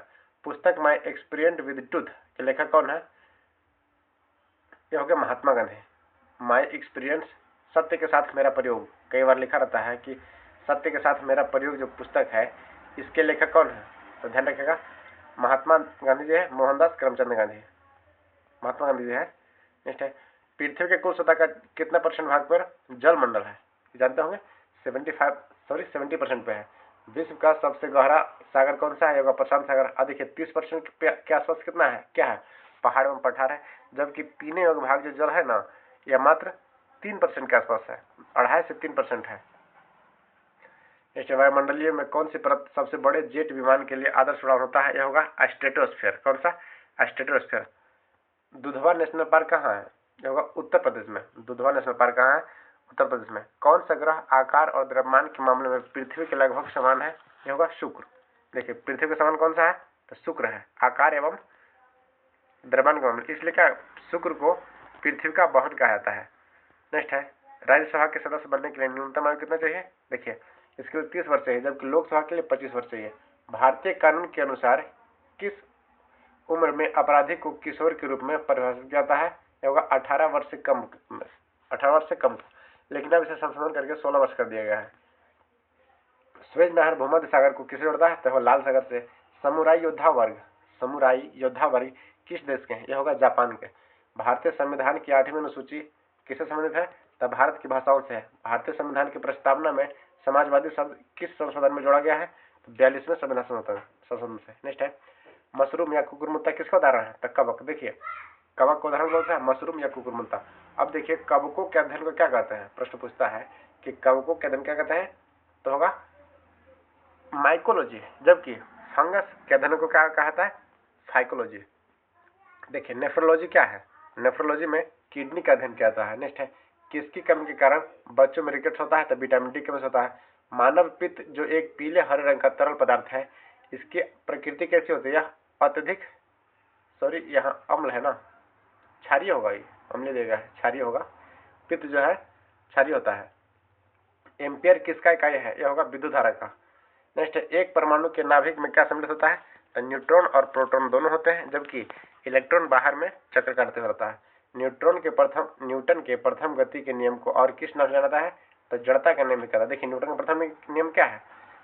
पुस्तक माई एक्सपीरियंस विद ट्रूथ के लेखक कौन है? यह हो गया महात्मा गांधी। माई एक्सपीरियंस सत्य के साथ मेरा प्रयोग, कई बार लिखा रहता है कि सत्य के साथ मेरा प्रयोग जो पुस्तक है इसके लेखक कौन है? तो ध्यान रखिएगा महात्मा गांधी जी है, मोहनदास करमचंद गांधी। महात्मा गांधी जी है। नेक्स्ट है, पृथ्वी के कुल सतह का कितना % भाग पर जल मंडल है? जानते होंगे 70% पे है। विश्व का सबसे गहरा सागर कौन सा है? होगा प्रशांत सागर। अधिक 30% के आसपास कितना है? क्या है? पहाड़ एवं पठार है। जबकि पीने योग्य भाग जो जल है ना, यह मात्र 3% के आसपास है। 2.5 से 3% है। नेक्स्ट, वायुमंडलीय में कौन सी परत सबसे बड़े जेट विमान के लिए आदर्श उड़ान होता है? यह होगा स्ट्रेटोस्फीयर। कौन सा? स्ट्रेटोस्फीयर। दुधवा नेशनल पार्क कहाँ है? यह होगा उत्तर प्रदेश में। दुधवा नेशनल पार्क कहाँ है? उत्तर प्रदेश में। कौन सा ग्रह आकार और द्रव्यमान के मामले में पृथ्वी के लगभग समान है? यह होगा शुक्र। देखिए, पृथ्वी के समान कौन सा है? तो शुक्र है, आकार एवं द्रव्यमान के मामले, इसलिए क्या शुक्र को पृथ्वी का वाहन कहा जाता है। नेक्स्ट है, राज्यसभा के सदस्य बनने के लिए न्यूनतम आयु कितना चाहिए? देखिए, इसके लिए 30 वर्ष चाहिए, जबकि लोकसभा के लिए 25 वर्ष चाहिए। भारतीय कानून के अनुसार किस उम्र में अपराधी को किशोर के रूप में परिभाषित किया जाता है? यह होगा 18 वर्ष से कम। 18 वर्ष से कम, लेकिन अब इसे संशोधन करके 16 वर्ष कर दिया गया है। स्वेज नहर भूमध्य सागर को किससे जोड़ता है? तो लाल सागर से। समुराई योद्धा वर्ग किस देश के हैं? यह होगा जापान के। भारतीय संविधान की 8वीं अनुसूची किससे संबंधित है? तब भारत की भाषाओं से है। भारतीय संविधान की प्रस्तावना में समाजवादी शब्द किस संशोधन में जोड़ा गया है? तो 42वें संविधान संशोधन से। नेक्स्ट है, मशरूम या कुकुरमुत्ता किसका उदाहरण है? तो कवक। देखिए, कवक का उदाहरण बोलता है मशरूम या कुकुरमुत्ता। अब देखिए, कवकों के अध्ययन को क्या कहते हैं? प्रश्न पूछता है कि कवकों के अध्ययन क्या कहते हैं? तो होगा माइकोलॉजी, जबकि फंगस के अध्ययन को क्या कहता है? फाइकोलॉजी। देखिए, नेफ्रोलॉजी क्या है? नेफ्रोलॉजी में किडनी का अध्ययन किया जाता है। नेक्स्ट है, किसकी कमी के कारण बच्चों में रिकेट्स होता है? तो विटामिन डी की कमी से होता है। मानव पित्त जो एक पीले हरे रंग का तरल पदार्थ है, इसकी प्रकृति कैसी होती है? यह अत्यधिक, सॉरी यहाँ अम्ल है ना, क्षारीय होगा, ये अम्ल देगा, क्षारीय होगा। पित्त जो है क्षारीय होता है। एम्पियर किसका इकाई है? यह होगा विद्युत धारा का। नेक्स्ट है, एक परमाणु के नाभिक में क्या सम्मिलित होता है? तो न्यूट्रॉन और प्रोटॉन दोनों होते हैं, जबकि इलेक्ट्रॉन बाहर में चक्कर काटते हुए रहता है। न्यूटन के प्रथम गति के नियम को और किस नाम से जाना जाता है? तो जड़ता का नियम भी कहता है। देखिए, न्यूटन का प्रथम नियम क्या है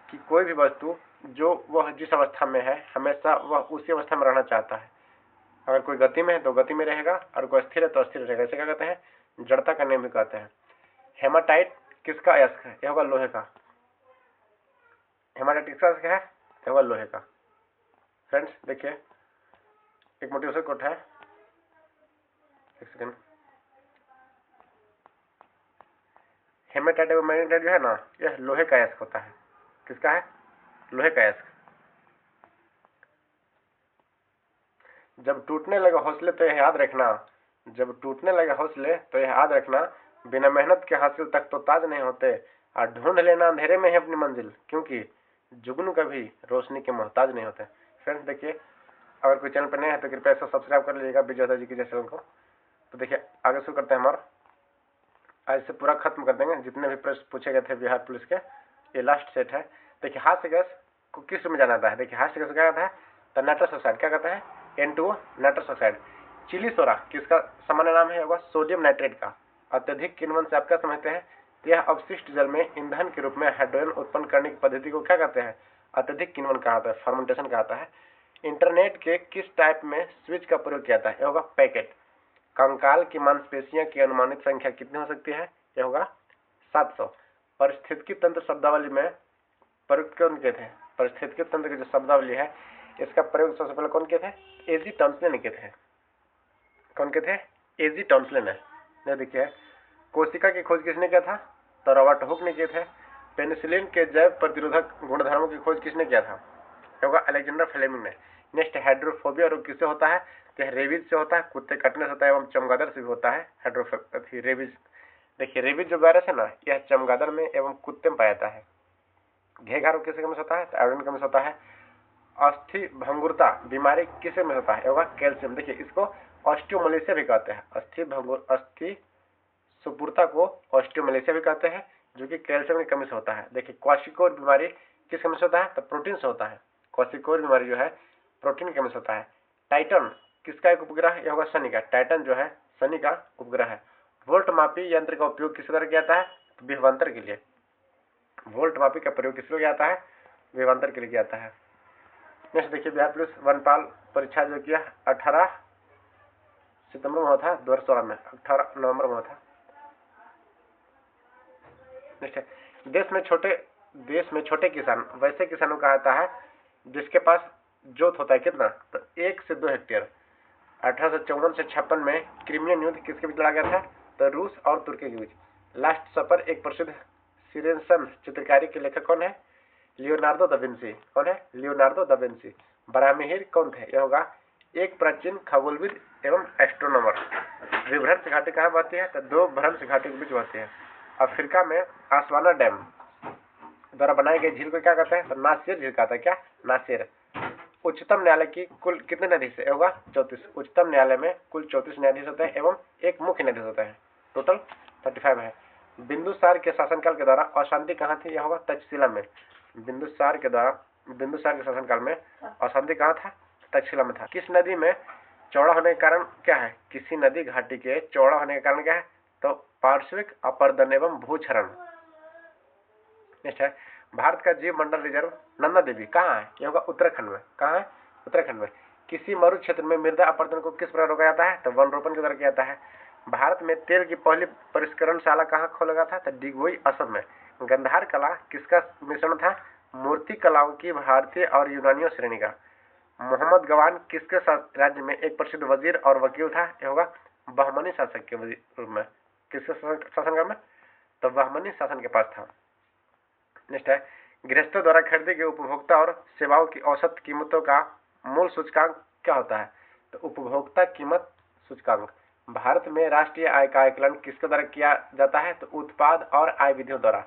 कि कोई भी वस्तु जो वह जिस अवस्था में है, हमेशा वह उसी अवस्था में रहना चाहता है। अगर कोई गति में है तो गति में रहेगा, और कोई स्थिर है तो स्थिर रहेगा। इसे क्या कहते हैं? जड़ता का नियम भी कहते हैं। हेमाटाइट किसका अयस्क है? यह होगा लोहे का। हेमाटाइट किसका अयस्क है? यह होगा लोहे का। फ्रेंड्स देखिए, एक मोटिवेशन कोट है, एक सेकंड। हेमाटाइट एवं मैग्नेटाइट जो है ना, यह लोहे का अयस्क होता है। किसका है? लोहे का अयस्क। जब टूटने लगे हौसले तो यह याद रखना, बिना मेहनत के हासिल तक तो ताज नहीं होते, और ढूंढ लेना अंधेरे में है अपनी मंजिल, क्योंकि जुगनू कभी रोशनी के मोहताज नहीं होते। फ्रेंड्स देखिए, अगर कोई चैनल पर नया है तो कृपया इसको सब्सक्राइब कर लीजिएगा विजय जी के चैनल को। तो देखिए, आगे शुरू करते हैं। हमारा आज से पूरा खत्म कर देंगे जितने भी प्रश्न पूछे गए थे बिहार पुलिस के, ये लास्ट सेट है। देखिए, हास्य गैस को किस रूप में जाना जाता है? देखिए, हास्य गैस क्या कहता है? तो नाइट्रस ऑक्साइड। क्या कहता है? N2O nitrous oxide. Chilli soda किसका सामान्य नाम है? होगा सोडियम नाइट्रेट का। अत्यधिक किण्वन से आप क्या समझते हैं? यह अवशिष्ट जल में ईंधन के रूप में हाइड्रोजन उत्पन्न करने की पद्धति को क्या कहते हैं? अत्यधिक किण्वन कहता है, फर्मेंटेशन कहता है। इंटरनेट के किस टाइप में स्विच का प्रयोग किया जाता है? यह होगा पैकेट। कंकाल की मांसपेशियों की अनुमानित संख्या कितनी हो सकती है? यह होगा 700। परिस्थितिकी तंत्र शब्दावली में प्रयुक्त कौन किए थे? परिस्थितिकी तंत्र की जो शब्दावली है, इसका प्रयोग सबसे पहले कौन किए थे? एजी टॉम्सले ने किए थे। कौन किए थे? एजी टॉम्सले ने। देखिए, कोशिका की खोज किसने किया था? तो रॉबर्ट हुक ने किए थे। पेनिसिलिन के जैव प्रतिरोधक गुणधर्मों की खोज किसने किया था? होगा अलेक्जेंडर फ्लेमिंग ने। नेक्स्ट, हाइड्रोफोबिया रोग किससे होता है? तो रेबीज से होता है, कुत्ते कटने से होता है, एवं चमगादड़ से भी होता है रेबीज। देखिए, रेबीज जो वायरस है ना, यह चमगादड़ में एवं कुत्ते में पाया जाता है। घेघा रोग किससे कमी से होता है? तो आयरन कमी से होता है। अस्थि भंगुरता बीमारी किससे में होता है? होगा कैल्शियम। देखिए, इसको ऑस्टियोमलेशिया भी कहते हैं। अस्थि सुपुरता को ऑस्टियोमलेशिया भी कहते हैं, जो कि कैल्शियम की कमी से होता है। देखिए, क्वाशिकोर बीमारी किस कमी से होता है? तो प्रोटीन से होता है। क्वाशिकोर बीमारी जो है प्रोटीन की कमी से होता है। टाइटन किसका एक उपग्रह है? यह होगा शनि का। टाइटन जो है शनि का उपग्रह है। वोल्ट मापी यंत्र का उपयोग किस तरह किया जाता है? तो विभवांतर के लिए। वोल्ट मापी का प्रयोग किस लिए किया जाता है? विभवांतर के लिए किया जाता है। नेक्स्ट देखिए, बिहार पुलिस वनपाल परीक्षा जो किया 18 सितंबर में हुआ था 2016 में, 18 नवंबर में हुआ था। नेक्स्ट, देश में छोटे किसान वैसे किसानों का आता है जिसके पास जोत होता है कितना? तो 1 से 2 हेक्टेयर। 1854 से 56 में क्रिमियन युद्ध किसके बीच लड़ा गया था? तो रूस और तुर्की के बीच। लास्ट सफर एक प्रसिद्ध रेनेसांस चित्रकारी के लेखक कौन है? Leonardo da Vinci. कौन है? Leonardo da Vinci. बराहमिहिर कौन थे? यह होगा एक प्राचीन खगोलविद एवं एस्ट्रोनॉमर। विभ्रंश घाटी कहाँ बहती है? तो दो भ्रंश घाटी के बीच बहती है। अफ्रीका में आसवाना डैम द्वारा बनाई गई झील को क्या कहते हैं? तो नासिर झील कहता है। क्या? नासिर। उच्चतम न्यायालय की कुल कितने न्यायाधीश है? होगा 34। उच्चतम न्यायालय में कुल 34 न्यायाधीश होते हैं एवं एक मुख्य न्यायाधीश होता है। टोटल 35 है। बिंदुसार के शासनकाल के दौरान अशांति कहाँ थी? यह होगा तक्षशिला में। बिंदुसार के शासनकाल में अशांति कहाँ था? तक्षशिला में था। किस नदी में चौड़ा होने के कारण क्या है? किसी नदी घाटी के चौड़ा होने के कारण क्या है? तो पार्श्विक अपर्दन एवं भूक्षरण। नेक्स्ट है भारत का जीव मंडल रिजर्व नंदा देवी कहाँ है? यह होगा उत्तराखंड में। कहाँ है? उत्तराखंड में। किसी मरु क्षेत्र में मृदा अपरदन को किस प्रकार रोका जाता है? तो वन रोपण के द्वारा किया जाता है। भारत में तेल की पहली परिष्करणशाला कहाँ खोला गया था? तो डिगबोई असम में। गंधार कला किसका मिश्रण था? मूर्ति कलाओं की भारतीय और यूनानियों श्रेणी का। मोहम्मद गवान किसके राज्य में एक प्रसिद्ध वजीर और वकील था? यह होगा बहमनी शासक के रूप में। किसके शासनकाल में? तो बहमनी शासन के पास था। नेक्स्ट है गृहस्थों द्वारा खरीदी गई उपभोक्ता और सेवाओं की औसत कीमतों का मूल सूचकांक क्या होता है? तो उपभोक्ता कीमत सूचकांक। भारत में राष्ट्रीय आय का आकलन किसके द्वारा किया जाता है? तो उत्पाद और आय विधियों द्वारा।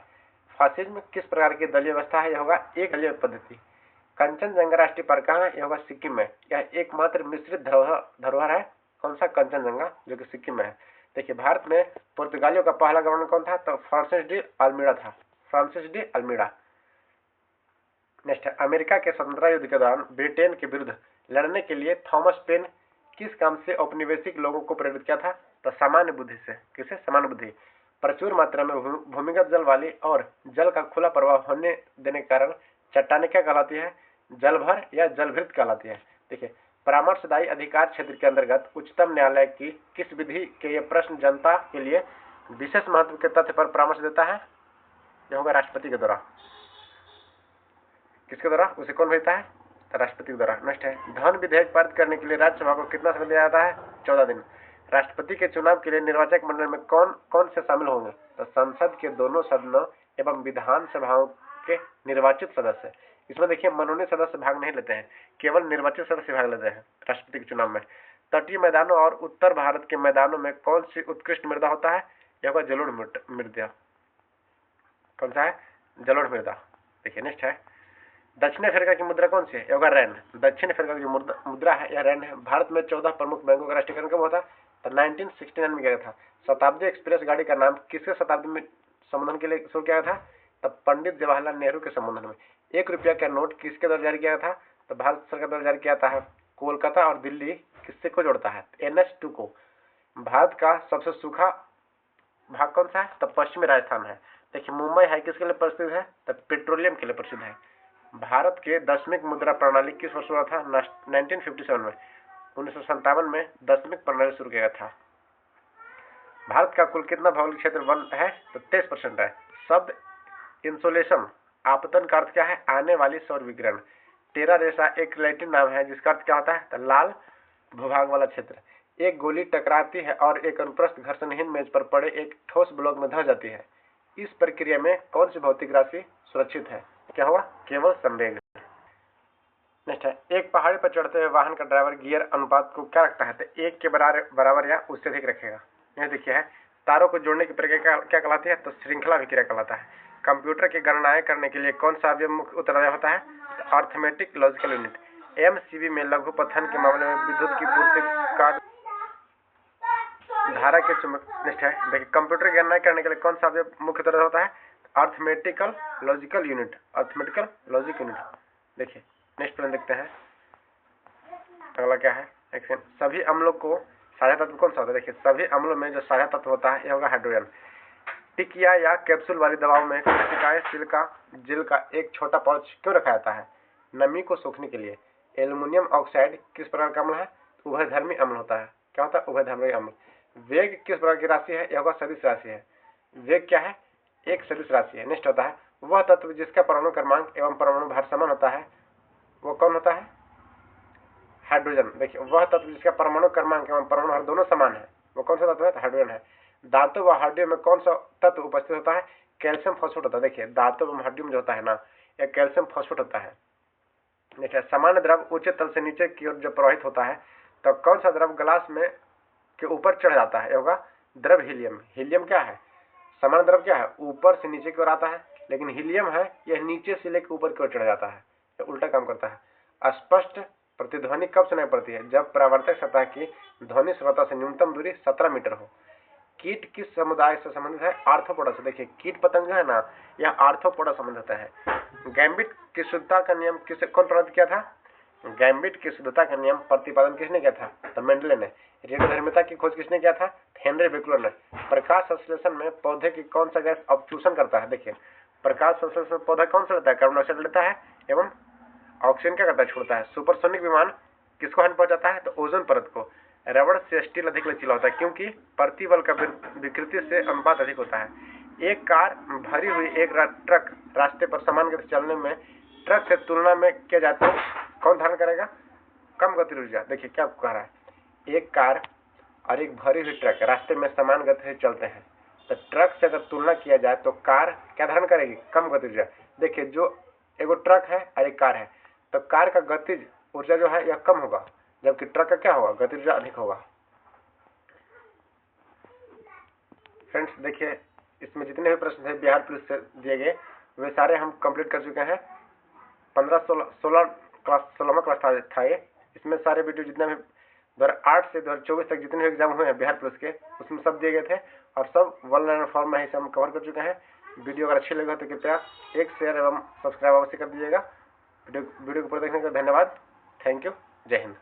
फासिज्म किस प्रकार की दलीय व्यवस्था है? यह होगा एक दलीय पद्धति। कंचनजंगा राष्ट्रीय पार्क कहाँ है? यह होगा सिक्किम में। यह एकमात्र मिश्रित धरोहर है। कौन सा? कंचनजंगा, जो कि सिक्किम में है। देखिए भारत में पुर्तगालियों का पहला गवर्नर कौन था? तो फ्रांसिस डी अल्मीड़ा था। Francis de Almeida. नेक्स्ट है अमेरिका के स्वतंत्रता युद्ध के दौरान ब्रिटेन के विरुद्ध लड़ने के लिए थॉमस पेन किस काम से औपनिवेशिक लोगों को प्रेरित किया था? तो सामान्य बुद्धि से। किसे? सामान्य बुद्धि। प्रचुर मात्रा में भूमिगत जल वाली और जल का खुला प्रवाह होने देने के कारण चट्टानें क्या कहलाती है? जलभर या जलभृत कहलाती है। देखिए परामर्शदायी अधिकार क्षेत्र के अंतर्गत उच्चतम न्यायालय की किस विधि के ये प्रश्न जनता के लिए विशेष महत्व के तथ्य पर परामर्श देता है? यह होगा राष्ट्रपति के द्वारा। किसके द्वारा? उसे कौन भेजता है? राष्ट्रपति के द्वारा। नेक्स्ट है धन विधेयक पारित करने के लिए राज्यसभा को कितना समय दिया जाता है? 14 दिन। राष्ट्रपति के चुनाव के लिए निर्वाचक मंडल में कौन कौन से शामिल होंगे? तो संसद के दोनों सदनों एवं विधानसभाओं के निर्वाचित सदस्य। इसमें देखिए मनोनीत सदस्य भाग नहीं लेते हैं, केवल निर्वाचित सदस्य भाग लेते हैं राष्ट्रपति के चुनाव में। तटीय मैदानों और उत्तर भारत के मैदानों में कौन सी उत्कृष्ट मृदा होता है? यह होगा जलोढ़ मृदा। कौन सा है? जलोढ़ मृदा। देखिए नेक्स्ट है दक्षिण अफ्रीका की मुद्रा कौन सी है? यह होगा रैन। दक्षिण अफ्रीका की मुद्रा है यह रैन है। भारत में 14 प्रमुख बैंकों का राष्ट्रीयकरण कब होता? तो 1969 में किया था। शताब्दी एक्सप्रेस गाड़ी का नाम किसके शताब्दी में संबोधन के लिए शुरू किया था? तो पंडित जवाहरलाल नेहरू के संबोधन में। 1 रुपया का नोट किसके द्वारा जारी किया था? तो भारत सरकार द्वारा जारी किया था। कोलकाता और दिल्ली किससे को जोड़ता है? NH2 को। भारत का सबसे सूखा भाग कौन सा है? तो पश्चिमी राजस्थान है। देखिए मुंबई है किसके लिए प्रसिद्ध है? तो पेट्रोलियम के लिए प्रसिद्ध है। भारत के दशमिक मुद्रा प्रणाली किस वर्ष हुआ था? 1957 में। 1957 में दशमिक प्रणाली शुरू किया था। भारत का कुल कितना भौगोलिक क्षेत्र वन है? तो 23% है। शब्द इंसोलेशन आपतन का अर्थ क्या है? आने वाली सौर विकिरण। टेरा रेसा एक लैटिन नाम है जिसका अर्थ क्या होता है? तो लाल भूभाग वाला क्षेत्र। एक गोली टकराती है और एक अनुप्रस्थ घर्षणहीन मेज पर पड़े एक ठोस ब्लॉक में धंस जाती है। इस प्रक्रिया में कौन सी भौतिक राशि सुरक्षित है? क्या होगा? केवल संवेग। नेक्स्ट है एक पहाड़ी पर चढ़ते हुए वाहन का ड्राइवर गियर अनुपात को क्या रखता है? तो 1 के बराबर या उससे अधिक रखेगा। यह देखिए है तारों को जोड़ने की प्रक्रिया क्या कहलाती है? तो श्रृंखला विक्रिया कहलाता है। कंप्यूटर की गणनाएं करने के लिए कौन सा अवयव मुख्य उत्तरदायी होता है? तो अर्थमेटिक लॉजिकल यूनिट। MCV में लघु पठन के मामले में विद्युत की पूर्ति का धारा के चुंबक। नेक्स्ट है देखिए कंप्यूटर की गणना करने के लिए कौन सा अवयव मुख्य उत्तरदायी होता है? Arithmetical logical unit. Arithmetical logic unit. देखिए नेक्स्ट प्रश्न देखते हैं अगला क्या है? सभी अम्लों को साझा तत्व कौन सा होता है? देखिए सभी अम्लों में जो साझा तत्व होता है यह होगा हाइड्रोजन। टिकिया या कैप्सूल वाली दवाओं में कोशिकाएं सिलिका जेल का एक छोटा पाउच क्यों रखा जाता है? नमी को सोखने के लिए। एल्युमिनियम ऑक्साइड किस प्रकार का अम्ल है? उभयधर्मी अम्ल होता है। क्या होता है? उभयधर्मी अम्ल। वेग किस प्रकार की राशि है? यह होगा सदिश राशि है। वेग क्या है? एक सदिश राशि है। नेक्स्ट होता है वह तत्व जिसका परमाणु क्रमांक एवं परमाणु भार समान होता है वो कौन होता है? हाइड्रोजन। देखिए वह तत्व जिसका परमाणु क्रमांक एवं परमाणु भार दोनों समान है वो कौन सा तत्व है? हाइड्रोजन है। धातु व हड्डियों में कौन सा तत्व उपस्थित होता है? कैल्शियम फॉस्फेट होता है। देखिए दांतों एवं हड्डियों में जो होता है ना, यह कैल्शियम फॉस्फेट होता है। देखिए सामान्य द्रव ऊंचे तल से नीचे की ओर जब प्रवाहित होता है तो कौन सा द्रव ग्लास में के ऊपर चढ़ जाता है? होगा द्रव हीलियम। हीलियम क्या है? सामान्य द्रव क्या है? ऊपर से नीचे की ओर आता है, लेकिन हीलियम है यह नीचे से लेकर ऊपर की ओर चढ़ जाता है, यह उल्टा काम करता है। स्पष्ट प्रतिध्वनि कब सुनाई पड़ती है? जब परावर्तक सतह की ध्वनि सतह से न्यूनतम दूरी 17 मीटर हो। कीट किस समुदाय से संबंधित है? आर्थ्रोपोडा से। देखिए कीट पतंग जो है ना, यह आर्थ्रोपोडा संबंधित है। गैम्बिट की शुद्धता का नियम किसे कौन प्रवर्तित किया था? गैम्बिट की शुद्धता का नियम प्रतिपादन किसने किया था? तो मेंडले ने। रेडियोधर्मिता की खोज किसने किया था? हेनरी बेकलर ने। प्रकाश संश्लेषण में पौधे की कौन सा गैस अवशोषण करता है? देखिए प्रकाश संश्लेषण में पौधा कौन सा लेता है? कार्बन डाइऑक्साइड लेता है एवं ऑक्सीजन क्या करता है? छोड़ता है। सुपरसोनिक विमान किसको हानि पहुंचाता है? तो ओजोन परत को। रबड़ से स्टील अधिक लचीला होता है क्योंकि प्रतिबल का विकृति से अनुपात अधिक होता है। एक कार भरी हुई एक ट्रक रास्ते पर समान गति से चलने में ट्रक से तुलना में किया जाता है कौन धारण करेगा? कम गति ऊर्जा। देखिए क्या कह रहा है, एक कार और एक भरी हुई ट्रक रास्ते में समान गति से चलते हैं, तो ट्रक से अगर तुलना किया जाए तो कार क्या धारण करेगी? कम गति ऊर्जा। देखिए जो एगो ट्रक है और एक कार है, तो कार का गतिज ऊर्जा जो है यह कम होगा, जबकि ट्रक का क्या होगा? गतिज ऊर्जा अधिक होगा। फ्रेंड्स देखिए इसमें जितने भी प्रश्न थे बिहार पुलिस से दिए गए वे सारे हम कंप्लीट कर चुके हैं। 16वां क्लास था ये। इसमें सारे वीडियो जितने भी 2008 से 2024 तक जितने भी एग्जाम हुए हैं बिहार पुलिस के, उसमें सब दिए गए थे और सब वन लाइनर फॉर्म में ही हम कवर कर चुके हैं। वीडियो अगर अच्छी लगे तो कृपया एक शेयर एवं सब्सक्राइब अवश्य कर दीजिएगा। वीडियो को पूरा देखने का धन्यवाद। Thank you. जय हिंद।